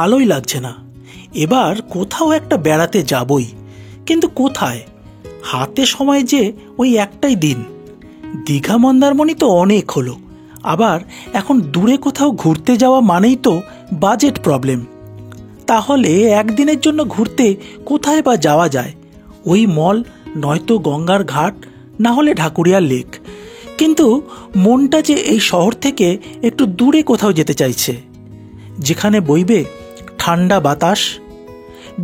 ভালোই লাগছে না। এবার কোথাও একটা বেড়াতে যাবই, কিন্তু কোথায়? হাতে সময় যে ওই একটাই দিন। দীঘা মন্দারমণি তো অনেক হলো, আবার এখন দূরে কোথাও ঘুরতে যাওয়া মানেই তো বাজেট প্রবলেম। তাহলে একদিনের জন্য ঘুরতে কোথায় বা যাওয়া যায়? ওই মল, নয়তো গঙ্গার ঘাট, না হলে ঢাকুরিয়া লেক। কিন্তু মনটা যে এই শহর থেকে একটু দূরে কোথাও যেতে চাইছে, যেখানে বইবে ঠান্ডা বাতাস,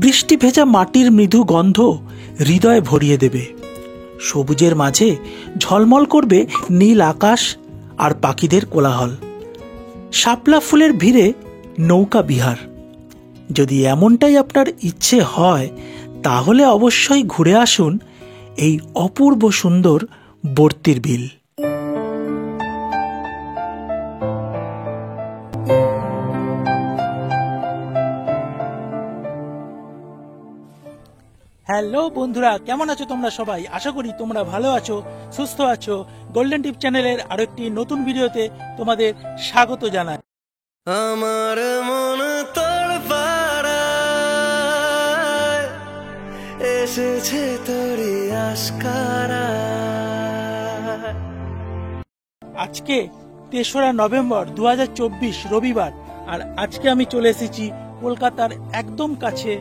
বৃষ্টি ভেজা মাটির মৃদু গন্ধ হৃদয় ভরিয়ে দেবে, সবুজের মাঝে ঝলমল করবে নীল আকাশ আর পাখিদের কোলাহল, শাপলা ফুলের ভিড়ে নৌকা বিহার। যদি এমনটাই আপনার ইচ্ছে হয়, তাহলে অবশ্যই ঘুরে আসুন এই অপূর্ব সুন্দর বর্তির বিল। হ্যালো বন্ধুরা, কেমন আছো তোমরা সবাই? আশা করি তোমরা ভালো আছো, সুস্থ আছো। গোল্ডেন টিপ চ্যানেলের আরো একটি নতুন ভিডিওতে তোমাদের স্বাগত জানাই। আমার মন তড়পাড়ায় এসেছে তোরি আশকারা। আজকে ৩রা নভেম্বর ২০২৪ রবিবার, আর আজকে আমি চলে এসেছি কলকাতার একদম কাছে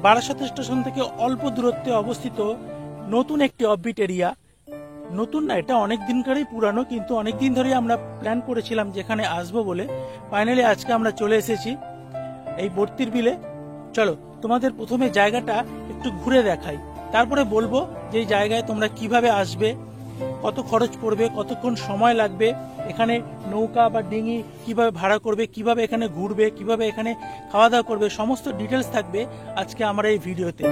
বারাসাত স্টেশন থেকে অল্প দূরত্বে অবস্থিত নতুন একটি অফবিট এরিয়া। নতুন না, এটা অনেক দিনকারই পুরানো, কিন্তু অনেক দিন ধরেই আমরা প্ল্যান করেছিলাম যেখানে আসবো বলে। ফাইনালি আজকে আমরা চলে এসেছি এই বর্তির বিলে। চলো তোমাদের প্রথমে জায়গাটা একটু ঘুরে দেখাই, তারপরে বলবো যে এই জায়গায় তোমরা কিভাবে আসবে, কত খরচ পড়বে, কতক্ষণ সময় লাগবে, এখানে নৌকা বা ডিঙি কিভাবে ভাড়া করবে, কিভাবে এখানে ঘুরবে, কিভাবে এখানে খাওয়া দাওয়া করবে, সমস্ত ডিটেলস থাকবে আজকে আমার এই ভিডিওতে।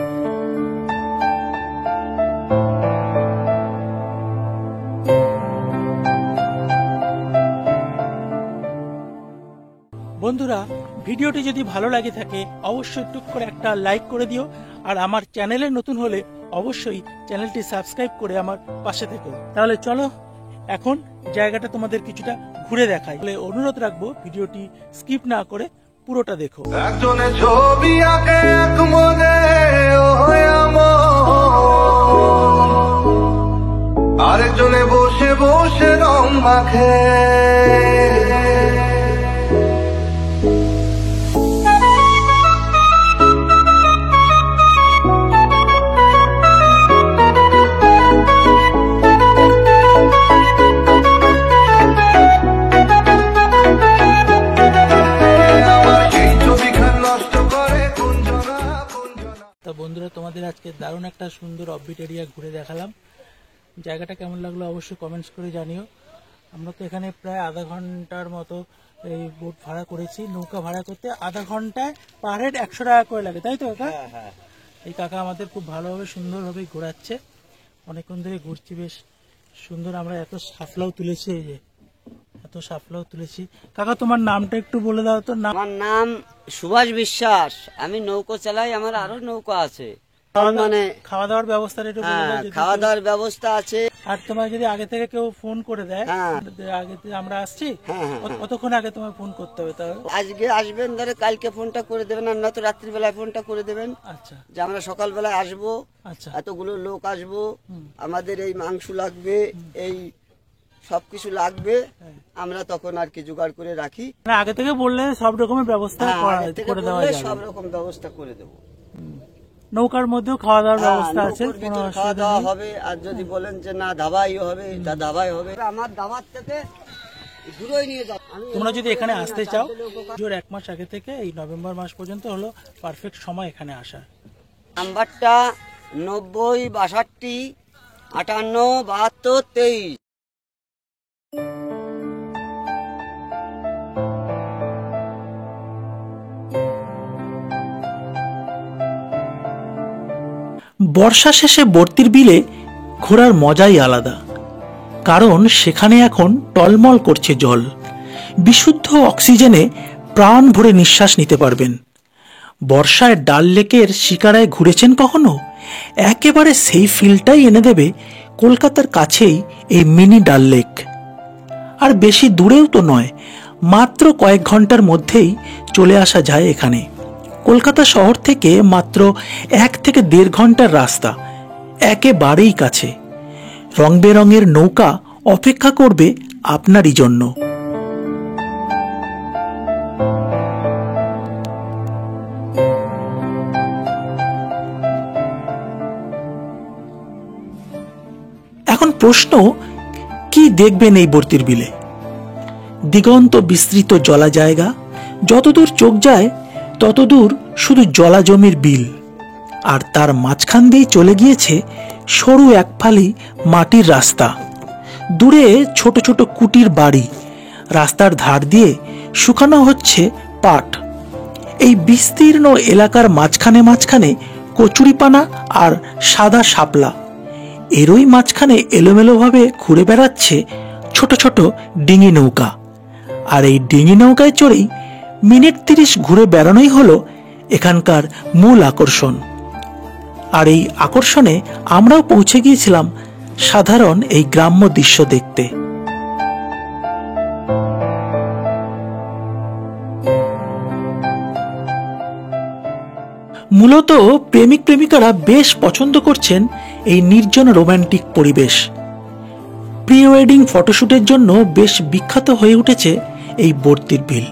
বন্ধুরা, ভিডিওটি যদি ভালো লাগে থাকে অবশ্যই টুক করে একটা লাইক করে দিও, আর আমার চ্যানেলে নতুন হলে অবশ্যই চ্যানেলটি সাবস্ক্রাইব করে আমার পাশে থেকো। তাহলে চলো এখন জায়গাটা তোমাদের কিছুটা ঘুরে দেখাই। তাহলে অনুরোধ রাখবো ভিডিওটি স্কিপ না করে পুরোটা দেখো। একজনে ছবি আঁকে এক মনে, আরেকজনে বসে বসে রং মাখে। বন্ধুরা, তোমাদের আজকে দারুণ একটা সুন্দর অফবিট এরিয়া ঘুরে দেখালাম। জায়গাটা কেমন লাগলো অবশ্যই কমেন্টস করে জানিও। আমরা তো এখানে প্রায় আধা ঘন্টার মতো এই বোট ভাড়া করেছি। নৌকা ভাড়া করতে আধা ঘন্টায় পার হেড ১০০ টাকা করে লাগে, তাই তো কাকা? এই কাকা আমাদের খুব ভালোভাবে সুন্দরভাবে ঘোরাচ্ছে। অনেকক্ষণ ধরে ঘুরছি, বেশ সুন্দর। আমরা এত সাফলাও তুলেছি, এই যে এত সাফলাও তুলেছি। কাকা, তোমার নামটা একটু বলে দাও তো। আমার নাম সুভাষ বিশ্বাস, আমি নৌকো চালাই, আমার আরো নৌকা আছে। মানে খাওয়া দাওয়ার ব্যবস্থাটা একটু বলে দাও। খাওয়া দাওয়ার ব্যবস্থা আছে। আর তোমার যদি আগে থেকে কেউ ফোন করে দেয়, আগে আমরা আসছি, কতক্ষণ আগে তোমার ফোন করতে হবে? তাহলে আজকে আসবেন, ধরে কালকে ফোনটা করে দেবেন, আর নয়তো রাত্রিবেলায় ফোনটা করে দেবেন। আচ্ছা, যে আমরা সকালবেলায় আসবো, আচ্ছা এতগুলো লোক আসবো, আমাদের এই মাংস লাগবে, এই সবকিছু লাগবে, আমরা তখন আর কি জোগাড় করে রাখি। আগে থেকে বললে সব রকমের ব্যবস্থা করে দেওয়া যাবে, সব রকম ব্যবস্থা করে দেবো। নৌকার মধ্যেও খাওয়া দাওয়ার ব্যবস্থা আছে, খাওয়া দাওয়া হবে। আর যদি বলেন যে না ধাবাই হবে, তা ধাবাই হবে। আমার ধাবার থেকে দূরেই নিয়ে যাও। তোমরা যদি এখানে আসতে চাও, ১ মাস আগে থেকে এই নভেম্বর মাস পর্যন্ত হলো পারফেক্ট সময় এখানে আসার। নাম্বারটা ৯০ ৬২ ৫৮ ৭২ ২৩। বর্ষা শেষে বর্তির বিলে ঘোরার মজাই আলাদা, কারণ সেখানে এখন টলমল করছে জল। বিশুদ্ধ অক্সিজেনে প্রাণ ভরে নিঃশ্বাস নিতে পারবেন। বর্ষায় ডাল লেকের শিকারায় ঘুরেছেন কখনো? একেবারে সেই ফিলটাই এনে দেবে কলকাতার কাছেই এই মিনি ডাল লেক। আর বেশি দূরেও তো নয়, মাত্র কয়েক ঘন্টার মধ্যেই চলে আসা যায় এখানে। কলকাতা শহর থেকে মাত্র 1 থেকে 1.5 ঘন্টার রাস্তা, একেবারেই কাছে। রং বেরঙের নৌকা অপেক্ষা করবে আপনারই জন্য। এখন প্রশ্ন, কি দেখবেন এই বর্তির বিলে? দিগন্ত বিস্তৃত জলা জায়গা, যতদূর চোখ যায় ততদূর শুধু জলা জমির বিল, আর তার মাঝখান দিয়ে চলে গিয়েছে সরু এক ফালি মাটির রাস্তা। দূরে ছোট ছোট কুটির বাড়ি, রাস্তার ধার দিয়ে শুকানো হচ্ছে পাট। এই বিস্তীর্ণ এলাকার মাঝখানে মাঝখানে কচুরিপানা আর সাদা শাপলা, এরই মাঝখানে এলোমেলোভাবে ঘুরে বেড়াচ্ছে ছোট ছোট ডিঙি নৌকা। আর এই ডিঙি নৌকায় চড়েই মিনিট 30 ঘুরে বেড়ানোই হলো এখানকার মূল আকর্ষণ। আর এই আকর্ষণে আমরাও পৌঁছে গিয়েছিলাম সাধারণ এই গ্রাম্য দৃশ্য দেখতে। মূলত প্রেমিক প্রেমিকারা বেশ পছন্দ করছেন এই নির্জন রোমান্টিক পরিবেশ। প্রি ওয়েডিং ফটোশুটের জন্য বেশ বিখ্যাত হয়ে উঠেছে এই বর্তির বিল।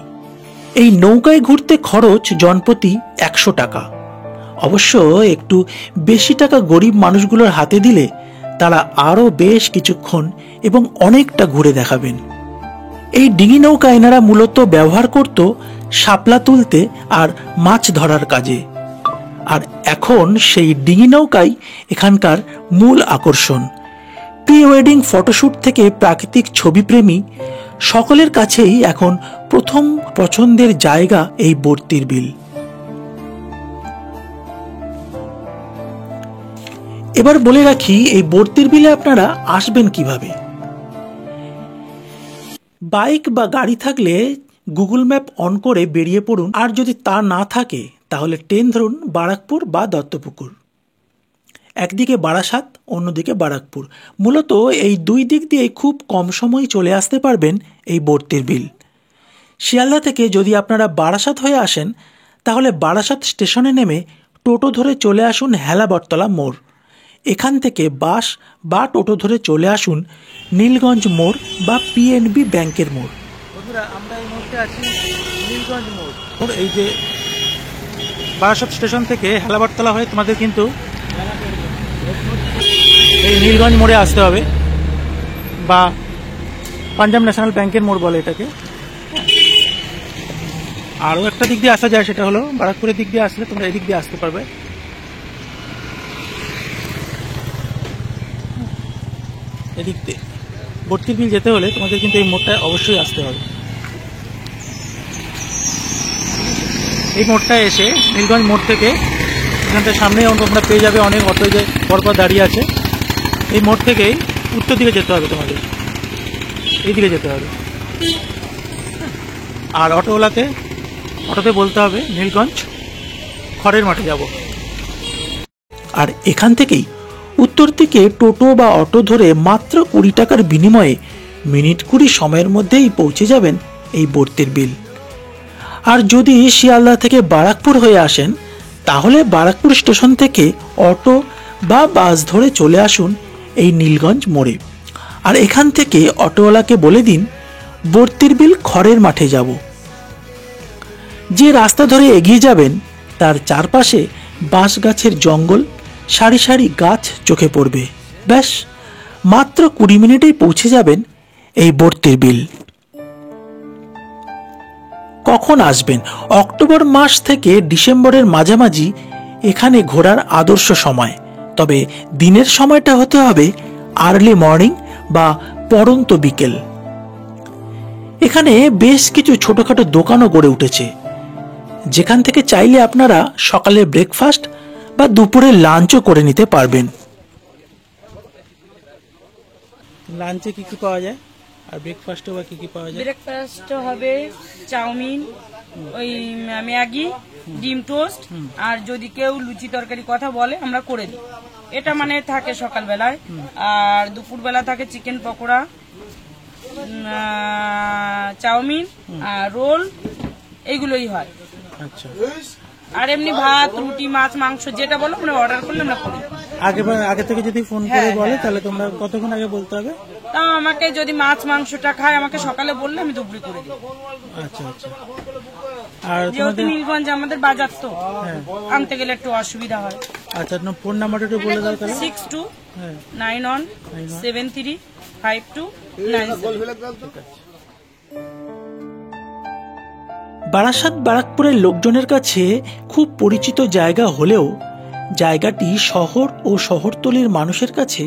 এই নৌকায় ঘুরতে খরচ জনপ্রতি 100 টাকা। অবশ্য একটু বেশি টাকা গরিব মানুষগুলোর হাতে দিলে তারা আরও বেশ কিছুক্ষণ এবং অনেকটা ঘুরে দেখাবেন। এই ডিঙি নৌকা এনারা মূলত ব্যবহার করত শাপলা তুলতে আর মাছ ধরার কাজে। আর এখন সেই ডিঙি নৌকাই এখানকার মূল আকর্ষণ। প্রি ওয়েডিং ফটোশুট থেকে প্রাকৃতিক ছবিপ্রেমী সকলের কাছেই এখন প্রথম পছন্দের জায়গা এই বর্তির বিল। এবার বলে রাখি, এই বর্তির বিলে আপনারা আসবেন কিভাবে। বাইক বা গাড়ি থাকলে গুগল ম্যাপ অন করে বেরিয়ে পড়ুন, আর যদি তা না থাকে তাহলে ট্রেন ধরুন বারাকপুর বা দত্তপুকুর। একদিকে বারাসাত, অন্যদিকে বারাকপুর। মূলত এই দুই দিক দিয়ে খুব কম সময়ে চলে আসতে পারবেন এই বর্তির বিল। শিয়ালদা থেকে যদি আপনারা বারাসাত হয়ে আসেন তাহলে বারাসাত স্টেশনে নেমে টোটো ধরে চলে আসুন হেলাবরতলা মোড়। এখান থেকে বাস বা টোটো ধরে চলে আসুন নীলগঞ্জ মোড় বা পিএনবি ব্যাংকের মোড়। বন্ধুরা, আমরা এই মুহূর্তে আছি নীলগঞ্জ মোড়। এই যে বারাসাত স্টেশন থেকে হেলাবরতলা হয়ে তোমাদের কিন্তু এই নীলগঞ্জ মোড়ে আসতে হবে, বা পাঞ্জাব ন্যাশনাল ব্যাংকের মোড় বলে এটাকে। আরও একটা দিক দিয়ে আসা যায়, সেটা হলো বারাকপুরের দিক দিয়ে আসলে তোমরা এদিক দিয়ে আসতে পারবে। এদিক দিয়ে বর্তির বিল যেতে হলে তোমাদের কিন্তু এই মোড়টায় অবশ্যই আসতে হবে। এই মোড়টায় এসে নীলগঞ্জ মোড় থেকে এখানটার সামনে তোমরা পেয়ে যাবে অনেক অটো যে পরপর দাঁড়িয়ে আছে। এই মোড় থেকেই উত্তর দিকে যেতে হবে, তোমাদের এই দিকে যেতে হবে। আর অটোতে বলতে হবে নীলগঞ্জ খড়ের মাঠে যাব। আর এখান থেকেই উত্তর দিকে টোটো বা অটো ধরে মাত্র 20 টাকার বিনিময়ে মিনিট 20 সময়ের মধ্যেই পৌঁছে যাবেন এই বর্তির বিল। আর যদি শিয়ালদা থেকে বারাকপুর হয়ে আসেন তাহলে বারাকপুর স্টেশন থেকে অটো বা বাস ধরে চলে আসুন এই নীলগঞ্জ মোড়ে। আর এখান থেকে অটোওয়ালাকে বলে দিন বর্তির বিল খড়ের মাঠে যাব। যে রাস্তা ধরে এগিয়ে যাবেন তার চারপাশে বাঁশ গাছের জঙ্গল, সারি সারি গাছ চোখে পড়বে। ব্যাস মাত্র 20 মিনিটেই পৌঁছে যাবেন এই বর্তির বিল। কখন আসবেন? অক্টোবর মাস থেকে ডিসেম্বরের মাঝামাঝি এখানে ঘোরার আদর্শ সময়। তবে দিনের সময়টা হতে হবে আর্লি মর্নিং বা পড়ন্ত বিকেল। এখানে বেশ কিছু ছোটখাটো দোকানও গড়ে উঠেছে, যেখান থেকে চাইলে আপনারা সকালে ব্রেকফাস্ট বা দুপুরে লাঞ্চও করে নিতে পারবেন। লাঞ্চে কি কি পাওয়া যায় আর ব্রেকফাস্টে বা কি কি পাওয়া যায়? ব্রেকফাস্ট হবে চাউমিন, ওই ম্যাগি, ডিম টোস্ট, আর যদি কেউ লুচি তরকারি কথা বলে আমরা করে দিই। এটা মানে থাকে সকালবেলায়। আর দুপুরবেলা থাকে চিকেন পকোড়া, চাউমিন আর রোল, এইগুলোই হয়। আচ্ছা। আর এমনি ভাত রুটি মাছ মাংস যেটা বলো আমরা অর্ডার করলে আমরা করি। আগে থেকে যদি ফোন করে বলে তাহলে তোমরা কতক্ষণ আগে বলতে হবে? তাও আমাকে যদি মাছ মাংসটা খায় আমাকে সকালে বললে আমি দুপুরে করে দিই। আচ্ছা আচ্ছা। আর যেহেতু নীলগঞ্জ আমাদের বাজার তো আনতে গেলে একটু অসুবিধা হয়। আচ্ছা, ফোন নাম্বারটা একটু বলে দাও তাহলে। 6291735297। বারাসাত ব্যারাকপুরের লোকজনের কাছে খুব পরিচিত জায়গা হলেও জায়গাটি শহর ও শহরতলির মানুষের কাছে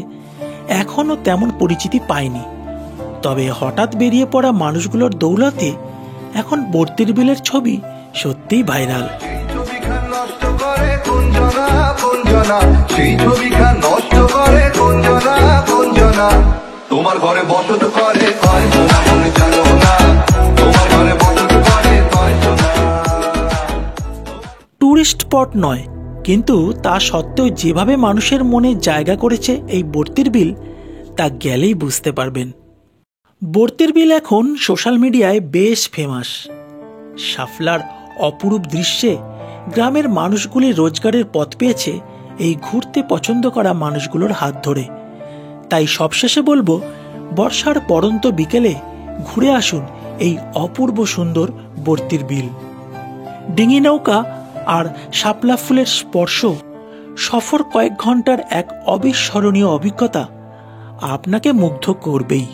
এখনো তেমন পরিচিতি পায়নি। তবে হঠাৎ বেরিয়ে পড়া মানুষগুলোর দৌলতে এখন বর্তির বিলের ছবি সত্যিই ভাইরাল। তোমার ঘরে বসত করে টুরিস্ট স্পট নয়, কিন্তু তা সত্ত্বেও যেভাবে মানুষের মনে জায়গা করেছে এই বর্তির বিল, তা গেলেই বুঝতে পারবেন। বর্তির বিল এখন সোশ্যাল মিডিয়ায় বেশ ফেমাস। শাফলার অপরূপ দৃশ্যে গ্রামের মানুষগুলি রোজগারের পথ পেয়েছে এই ঘুরতে পছন্দ করা মানুষগুলোর হাত ধরে। তাই সবশেষে বলবো, বর্ষার পড়ন্ত বিকেলে ঘুরে আসুন এই অপূর্ব সুন্দর বর্তির বিল। ডিঙি নৌকা আর শাপলা ফুলের স্পর্শ, সফর কয়েক ঘন্টার এক অবিস্মরণীয় অভিজ্ঞতা আপনাকে মুগ্ধ করবেই।